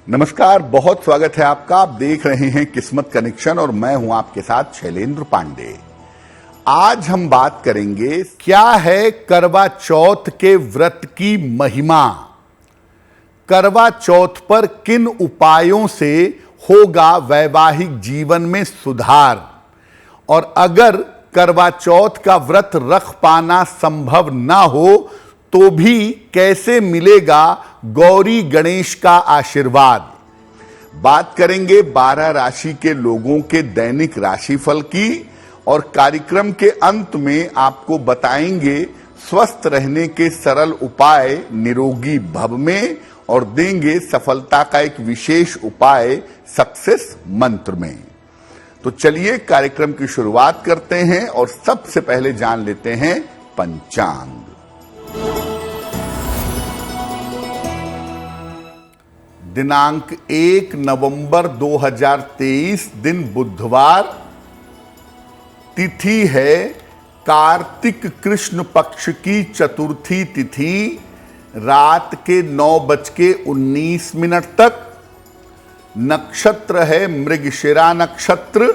नमस्कार, बहुत स्वागत है आपका। आप देख रहे हैं किस्मत कनेक्शन और मैं हूं आपके साथ शैलेंद्र पांडे। आज हम बात करेंगे क्या है करवा चौथ के व्रत की महिमा। करवा चौथ पर किन उपायों से होगा वैवाहिक जीवन में सुधार, और अगर करवा चौथ का व्रत रख पाना संभव ना हो तो भी कैसे मिलेगा गौरी गणेश का आशीर्वाद। बात करेंगे 12 राशि के लोगों के दैनिक राशिफल की और कार्यक्रम के अंत में आपको बताएंगे स्वस्थ रहने के सरल उपाय निरोगी भव में, और देंगे सफलता का एक विशेष उपाय सक्सेस मंत्र में। तो चलिए कार्यक्रम की शुरुआत करते हैं और सबसे पहले जान लेते हैं पंचांग। दिनांक 1 नवंबर 2023 दिन बुधवार, तिथि है कार्तिक कृष्ण पक्ष की चतुर्थी तिथि, रात के 9:19 तक। नक्षत्र है मृगशिरा नक्षत्र।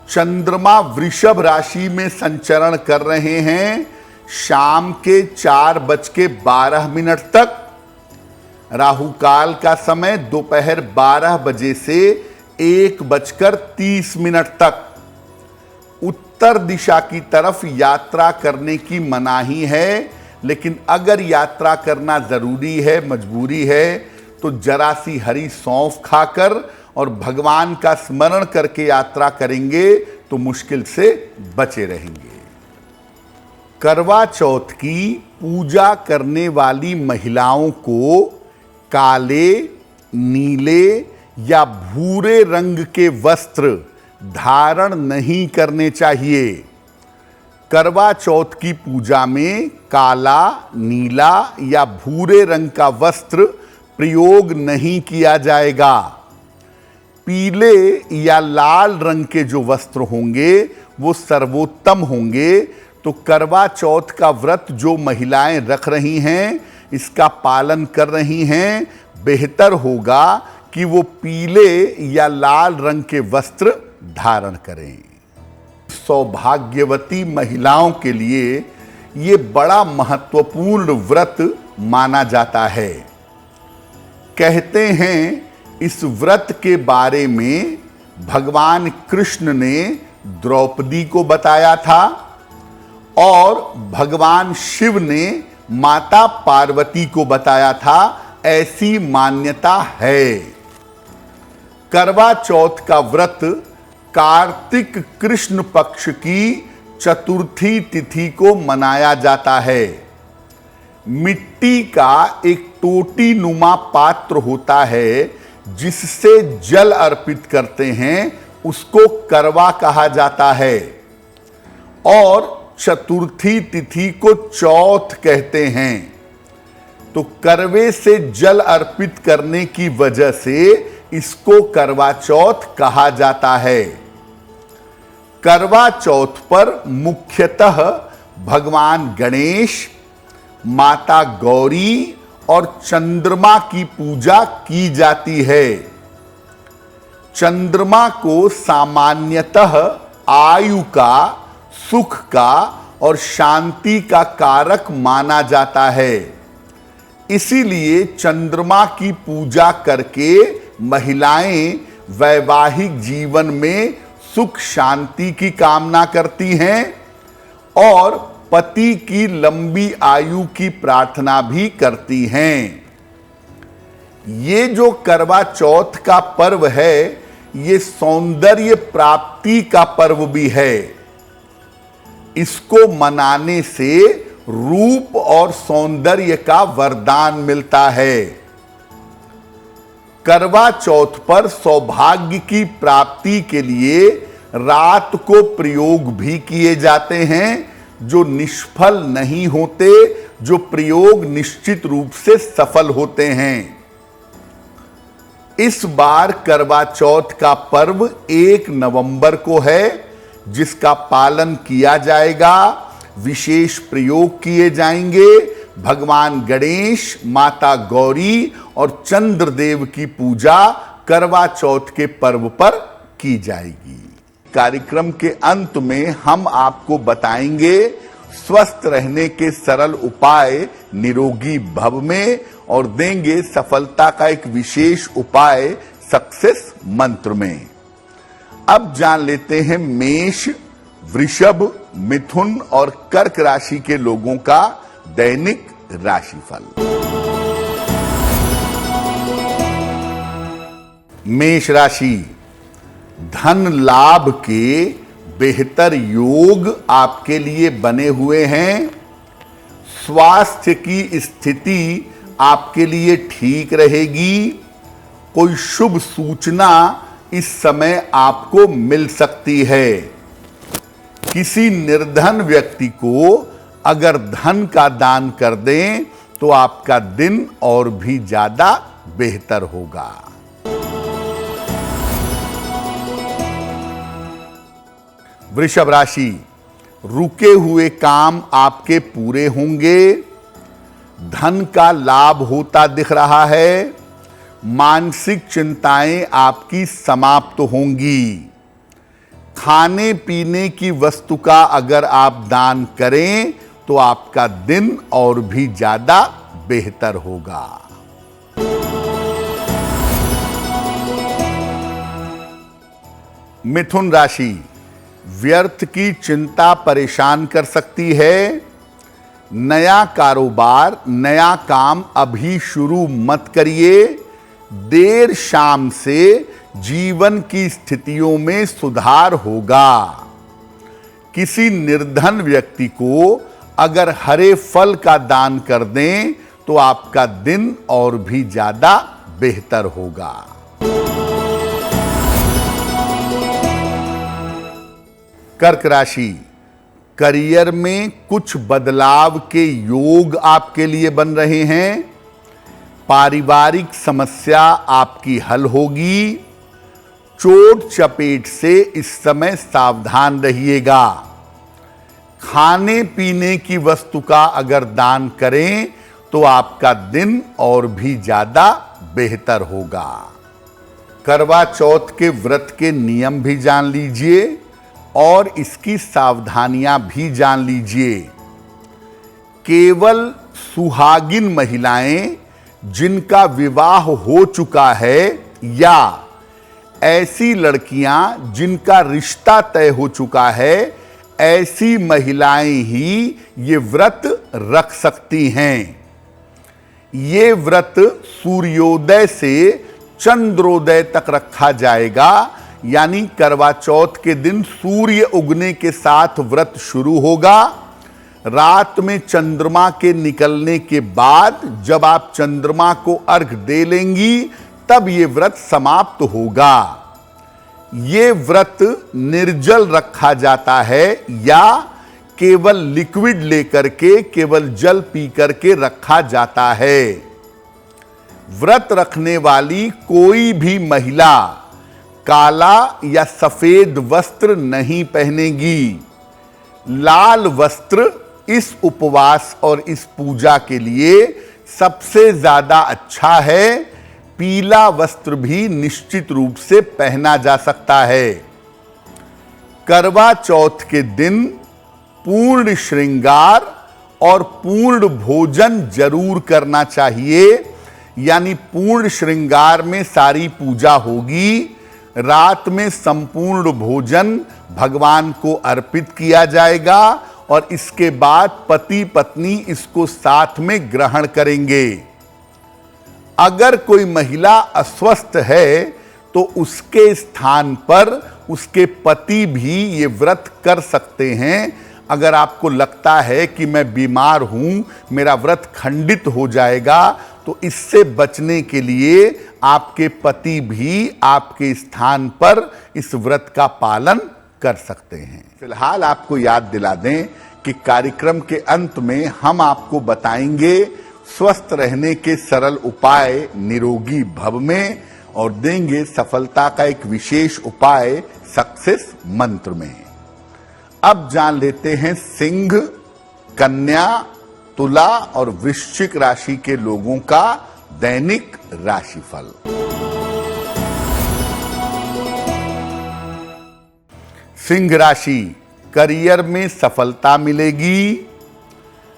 चंद्रमा वृषभ राशि में संचरण कर रहे हैं शाम के 4:12 तक। राहु काल का समय दोपहर 12 बजे से 1:30 तक। उत्तर दिशा की तरफ यात्रा करने की मनाही है, लेकिन अगर यात्रा करना जरूरी है, मजबूरी है, तो जरा सी हरी सौंफ खाकर और भगवान का स्मरण करके यात्रा करेंगे तो मुश्किल से बचे रहेंगे। करवा चौथ की पूजा करने वाली महिलाओं को काले, नीले या भूरे रंग के वस्त्र धारण नहीं करने चाहिए। करवा चौथ की पूजा में काला, नीला या भूरे रंग का वस्त्र प्रयोग नहीं किया जाएगा। पीले या लाल रंग के जो वस्त्र होंगे वो सर्वोत्तम होंगे। तो करवा चौथ का व्रत जो महिलाएं रख रही हैं, इसका पालन कर रही हैं, बेहतर होगा कि वो पीले या लाल रंग के वस्त्र धारण करें। सौभाग्यवती महिलाओं के लिए ये बड़ा महत्वपूर्ण व्रत माना जाता है। कहते हैं इस व्रत के बारे में भगवान कृष्ण ने द्रौपदी को बताया था और भगवान शिव ने माता पार्वती को बताया था, ऐसी मान्यता है। करवा चौथ का व्रत कार्तिक कृष्ण पक्ष की चतुर्थी तिथि को मनाया जाता है। मिट्टी का एक टोटी नुमा पात्र होता है जिससे जल अर्पित करते हैं, उसको करवा कहा जाता है। और चतुर्थी तिथि को चौथ कहते हैं। तो करवे से जल अर्पित करने की वजह से इसको करवा चौथ कहा जाता है। करवा चौथ पर मुख्यतः भगवान गणेश, माता गौरी और चंद्रमा की पूजा की जाती है। चंद्रमा को सामान्यतः आयु का, सुख का और शांति का कारक माना जाता है। इसीलिए चंद्रमा की पूजा करके महिलाएं वैवाहिक जीवन में सुख शांति की कामना करती हैं और पति की लंबी आयु की प्रार्थना भी करती हैं। ये जो करवा चौथ का पर्व है, ये सौंदर्य प्राप्ति का पर्व भी है। इसको मनाने से रूप और सौंदर्य का वरदान मिलता है। करवा चौथ पर सौभाग्य की प्राप्ति के लिए रात को प्रयोग भी किए जाते हैं, जो निष्फल नहीं होते, जो प्रयोग निश्चित रूप से सफल होते हैं। इस बार करवा चौथ का पर्व 1 नवंबर को है, जिसका पालन किया जाएगा, विशेष प्रयोग किए जाएंगे, भगवान गणेश, माता गौरी और चंद्रदेव की पूजा करवा चौथ के पर्व पर की जाएगी। कार्यक्रम के अंत में हम आपको बताएंगे स्वस्थ रहने के सरल उपाय निरोगी भव में और देंगे सफलता का एक विशेष उपाय सक्सेस मंत्र में। अब जान लेते हैं मेष, वृषभ, मिथुन और कर्क राशि के लोगों का दैनिक राशिफल। मेष राशि, धन लाभ के बेहतर योग आपके लिए बने हुए हैं। स्वास्थ्य की स्थिति आपके लिए ठीक रहेगी। कोई शुभ सूचना इस समय आपको मिल सकती है। किसी निर्धन व्यक्ति को अगर धन का दान कर दें तो आपका दिन और भी ज्यादा बेहतर होगा। वृषभ राशि, रुके हुए काम आपके पूरे होंगे। धन का लाभ होता दिख रहा है। मानसिक चिंताएं आपकी समाप्त होंगी। खाने पीने की वस्तु का अगर आप दान करें तो आपका दिन और भी ज्यादा बेहतर होगा। मिथुन राशि, व्यर्थ की चिंता परेशान कर सकती है। नया कारोबार, नया काम अभी शुरू मत करिए। देर शाम से जीवन की स्थितियों में सुधार होगा। किसी निर्धन व्यक्ति को अगर हरे फल का दान कर दें तो आपका दिन और भी ज्यादा बेहतर होगा। कर्क राशि, करियर में कुछ बदलाव के योग आपके लिए बन रहे हैं। पारिवारिक समस्या आपकी हल होगी। चोट चपेट से इस समय सावधान रहिएगा। खाने पीने की वस्तु का अगर दान करें तो आपका दिन और भी ज्यादा बेहतर होगा। करवा चौथ के व्रत के नियम भी जान लीजिए और इसकी सावधानियां भी जान लीजिए। केवल सुहागिन महिलाएं जिनका विवाह हो चुका है या ऐसी लड़कियां जिनका रिश्ता तय हो चुका है, ऐसी महिलाएं ही ये व्रत रख सकती हैं। ये व्रत सूर्योदय से चंद्रोदय तक रखा जाएगा, यानी करवा चौथ के दिन सूर्य उगने के साथ व्रत शुरू होगा। रात में चंद्रमा के निकलने के बाद जब आप चंद्रमा को अर्घ दे लेंगी तब ये व्रत समाप्त होगा। ये व्रत निर्जल रखा जाता है या केवल लिक्विड लेकर के, केवल जल पी करके रखा जाता है। व्रत रखने वाली कोई भी महिला काला या सफेद वस्त्र नहीं पहनेगी। लाल वस्त्र इस उपवास और इस पूजा के लिए सबसे ज्यादा अच्छा है। पीला वस्त्र भी निश्चित रूप से पहना जा सकता है। करवा चौथ के दिन पूर्ण श्रृंगार और पूर्ण भोजन जरूर करना चाहिए, यानी पूर्ण श्रृंगार में सारी पूजा होगी। रात में संपूर्ण भोजन भगवान को अर्पित किया जाएगा और इसके बाद पति पत्नी इसको साथ में ग्रहण करेंगे। अगर कोई महिला अस्वस्थ है तो उसके स्थान पर उसके पति भी ये व्रत कर सकते हैं। अगर आपको लगता है कि मैं बीमार हूं, मेरा व्रत खंडित हो जाएगा, तो इससे बचने के लिए आपके पति भी आपके स्थान पर इस व्रत का पालन कर सकते हैं। फिलहाल आपको याद दिला दें कि कार्यक्रम के अंत में हम आपको बताएंगे स्वस्थ रहने के सरल उपाय निरोगी भव में और देंगे सफलता का एक विशेष उपाय सक्सेस मंत्र में। अब जान लेते हैं सिंह, कन्या तुला और वृश्चिक राशि के लोगों का दैनिक राशिफल। सिंह राशि, करियर में सफलता मिलेगी,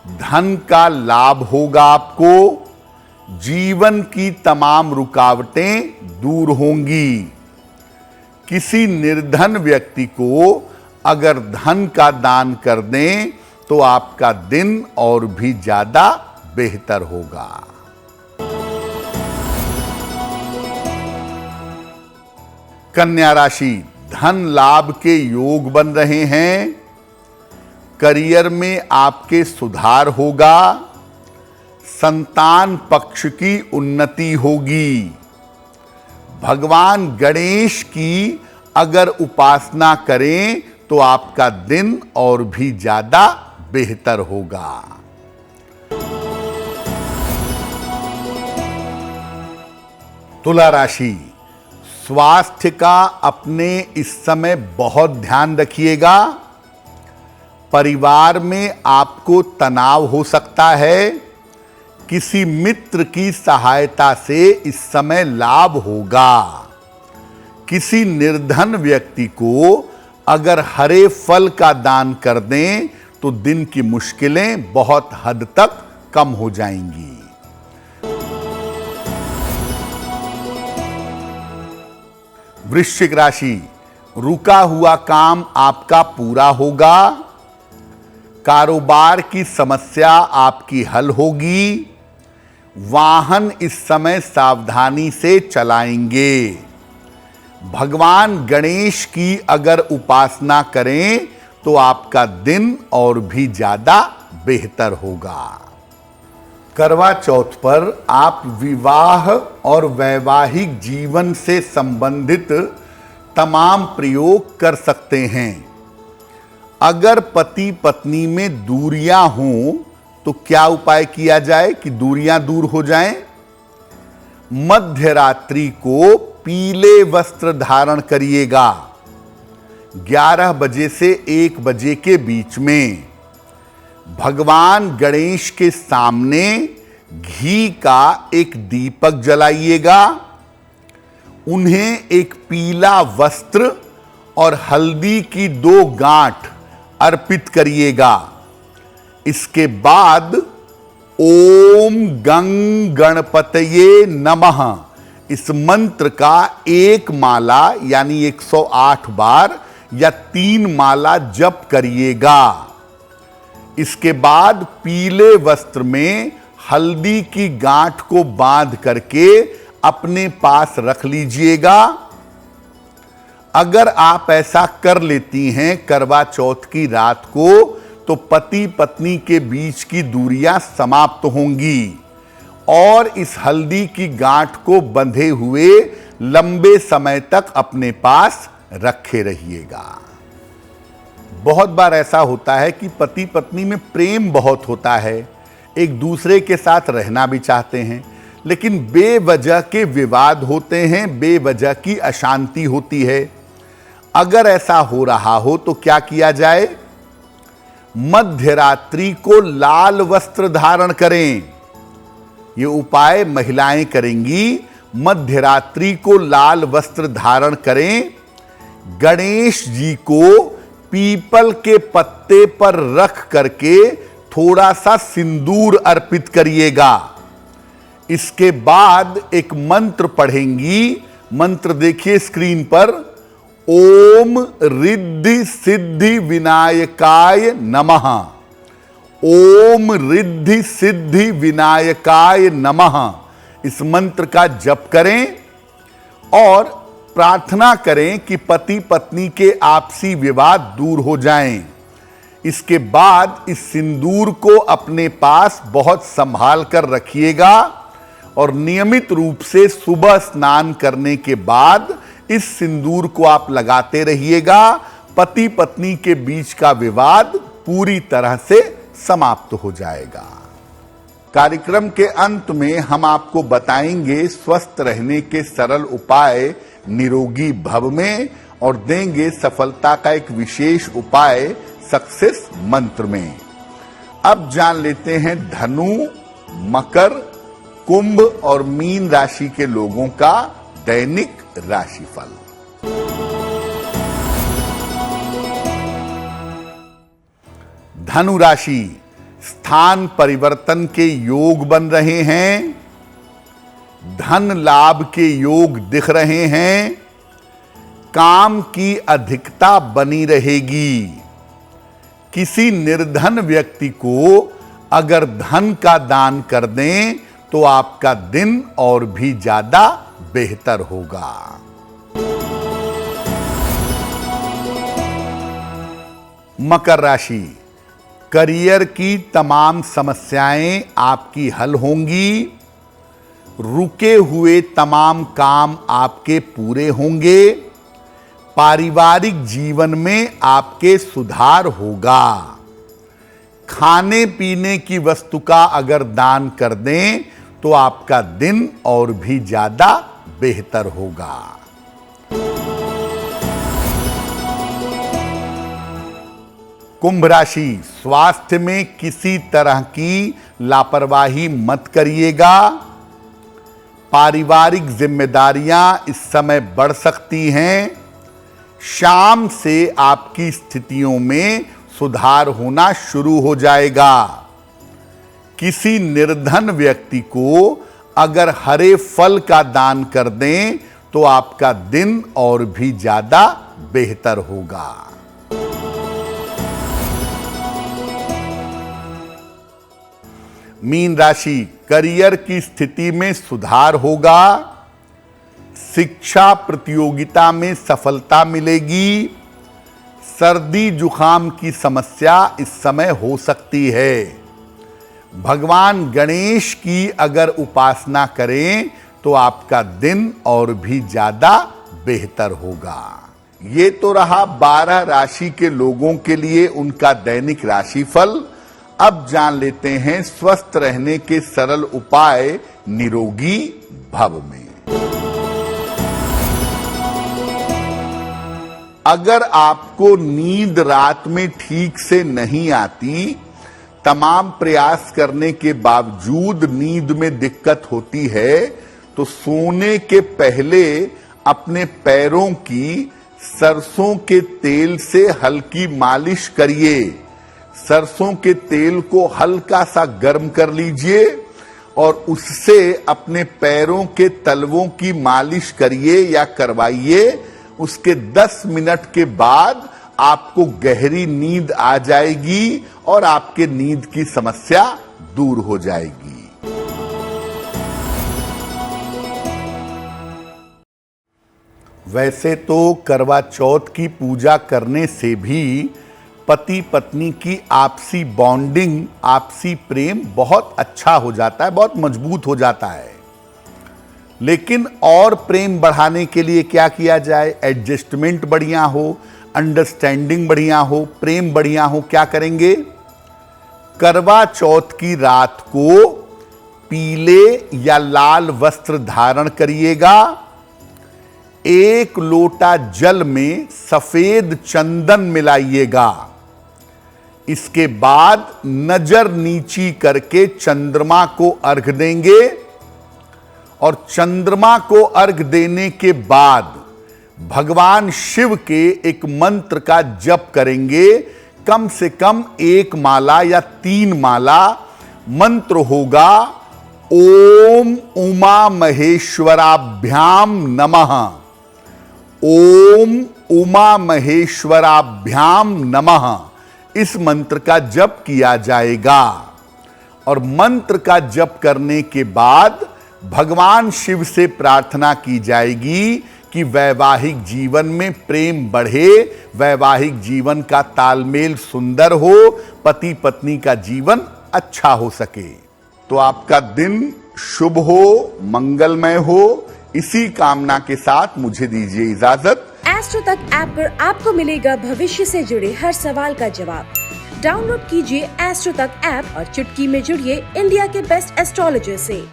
धन का लाभ होगा आपको, जीवन की तमाम रुकावटें दूर होंगी। किसी निर्धन व्यक्ति को अगर धन का दान कर दें तो आपका दिन और भी ज्यादा बेहतर होगा। कन्या राशि, धन लाभ के योग बन रहे हैं, करियर में आपके सुधार होगा, संतान पक्ष की उन्नति होगी। भगवान गणेश की अगर उपासना करें तो आपका दिन और भी ज्यादा बेहतर होगा। तुला राशि, स्वास्थ्य का अपने इस समय बहुत ध्यान रखिएगा। परिवार में आपको तनाव हो सकता है, किसी मित्र की सहायता से इस समय लाभ होगा। किसी निर्धन व्यक्ति को अगर हरे फल का दान कर दें तो दिन की मुश्किलें बहुत हद तक कम हो जाएंगी। वृश्चिक राशि, रुका हुआ काम आपका पूरा होगा, कारोबार की समस्या आपकी हल होगी, वाहन इस समय सावधानी से चलाएंगे। भगवान गणेश की अगर उपासना करें तो आपका दिन और भी ज्यादा बेहतर होगा। करवा चौथ पर आप विवाह और वैवाहिक जीवन से संबंधित तमाम प्रयोग कर सकते हैं। अगर पति पत्नी में दूरियां हों तो क्या उपाय किया जाए कि दूरियां दूर हो जाएं? मध्य रात्रि को पीले वस्त्र धारण करिएगा 11 बजे से 1 बजे के बीच में। भगवान गणेश के सामने घी का एक दीपक जलाइएगा, उन्हें एक पीला वस्त्र और हल्दी की 2 गांठ अर्पित करिएगा। इसके बाद ओम गंग गणपतये नमः इस मंत्र का 1 माला यानी 108 बार या 3 माला जप करिएगा। इसके बाद पीले वस्त्र में हल्दी की गांठ को बांध करके अपने पास रख लीजिएगा। अगर आप ऐसा कर लेती हैं करवा चौथ की रात को तो पति पत्नी के बीच की दूरियां समाप्त होंगी और इस हल्दी की गांठ को बंधे हुए लंबे समय तक अपने पास रखे रहिएगा। बहुत बार ऐसा होता है कि पति पत्नी में प्रेम बहुत होता है, एक दूसरे के साथ रहना भी चाहते हैं, लेकिन बेवजह के विवाद होते हैं, बेवजह की अशांति होती है। अगर ऐसा हो रहा हो तो क्या किया जाए? मध्य रात्रि को लाल वस्त्र धारण करें। ये उपाय महिलाएं करेंगी। मध्य रात्रि को लाल वस्त्र धारण करें, गणेश जी को पीपल के पत्ते पर रख करके थोड़ा सा सिंदूर अर्पित करिएगा। इसके बाद एक मंत्र पढ़ेंगी। मंत्र देखिए स्क्रीन पर, ओम रिद्धि सिद्धि विनायकाय नमः। ओम रिद्धि सिद्धि विनायकाय नमः इस मंत्र का जप करें और प्रार्थना करें कि पति पत्नी के आपसी विवाद दूर हो जाएं। इसके बाद इस सिंदूर को अपने पास बहुत संभाल कर रखिएगा और नियमित रूप से सुबह स्नान करने के बाद इस सिंदूर को आप लगाते रहिएगा। पति पत्नी के बीच का विवाद पूरी तरह से समाप्त हो जाएगा। कार्यक्रम के अंत में हम आपको बताएंगे स्वस्थ रहने के सरल उपाय निरोगी भव में और देंगे सफलता का एक विशेष उपाय सक्सेस मंत्र में। अब जान लेते हैं धनु, मकर, कुंभ और मीन राशि के लोगों का दैनिक राशिफल। धनु राशि, स्थान परिवर्तन के योग बन रहे हैं, धन लाभ के योग दिख रहे हैं, काम की अधिकता बनी रहेगी। किसी निर्धन व्यक्ति को अगर धन का दान कर दें तो आपका दिन और भी ज्यादा बेहतर होगा। मकर राशि, करियर की तमाम समस्याएं आपकी हल होंगी, रुके हुए तमाम काम आपके पूरे होंगे, पारिवारिक जीवन में आपके सुधार होगा। खाने पीने की वस्तु का अगर दान कर दें तो आपका दिन और भी ज्यादा बेहतर होगा। कुंभ राशि, स्वास्थ्य में किसी तरह की लापरवाही मत करिएगा। पारिवारिक जिम्मेदारियां इस समय बढ़ सकती हैं। शाम से आपकी स्थितियों में सुधार होना शुरू हो जाएगा। किसी निर्धन व्यक्ति को अगर हरे फल का दान कर दें तो आपका दिन और भी ज्यादा बेहतर होगा। मीन राशि, करियर की स्थिति में सुधार होगा, शिक्षा प्रतियोगिता में सफलता मिलेगी, सर्दी जुखाम की समस्या इस समय हो सकती है। भगवान गणेश की अगर उपासना करें तो आपका दिन और भी ज्यादा बेहतर होगा। ये तो रहा 12 राशि के लोगों के लिए उनका दैनिक राशिफल। अब जान लेते हैं स्वस्थ रहने के सरल उपाय निरोगी भव में। अगर आपको नींद रात में ठीक से नहीं आती, तमाम प्रयास करने के बावजूद नींद में दिक्कत होती है, तो सोने के पहले अपने पैरों की सरसों के तेल से हल्की मालिश करिए। सरसों के तेल को हल्का सा गर्म कर लीजिए और उससे अपने पैरों के तलवों की मालिश करिए या करवाइए। उसके 10 मिनट के बाद आपको गहरी नींद आ जाएगी और आपके नींद की समस्या दूर हो जाएगी। वैसे तो करवा चौथ की पूजा करने से भी पति पत्नी की आपसी बॉन्डिंग, आपसी प्रेम बहुत अच्छा हो जाता है, बहुत मजबूत हो जाता है। लेकिन और प्रेम बढ़ाने के लिए क्या किया जाए? एडजस्टमेंट बढ़िया हो, अंडरस्टैंडिंग बढ़िया हो, प्रेम बढ़िया हो, क्या करेंगे? करवा चौथ की रात को पीले या लाल वस्त्र धारण करिएगा। 1 लोटा जल में सफेद चंदन मिलाइएगा। इसके बाद नजर नीची करके चंद्रमा को अर्घ देंगे और चंद्रमा को अर्घ देने के बाद भगवान शिव के एक मंत्र का जप करेंगे। कम से कम 1 माला या 3 माला मंत्र होगा, ओम उमा महेश्वराभ्याम नमः, ओम उमा महेश्वराभ्याम नमः। इस मंत्र का जप किया जाएगा और मंत्र का जप करने के बाद भगवान शिव से प्रार्थना की जाएगी कि वैवाहिक जीवन में प्रेम बढ़े, वैवाहिक जीवन का तालमेल सुंदर हो, पति पत्नी का जीवन अच्छा हो सके। तो आपका दिन शुभ हो, मंगलमय हो, इसी कामना के साथ मुझे दीजिए इजाजत। एस्ट्रो तक ऐप पर आपको मिलेगा भविष्य से जुड़े हर सवाल का जवाब। डाउनलोड कीजिए एस्ट्रो तक ऐप और चुटकी में जुड़िए इंडिया के बेस्ट एस्ट्रोलॉजर से।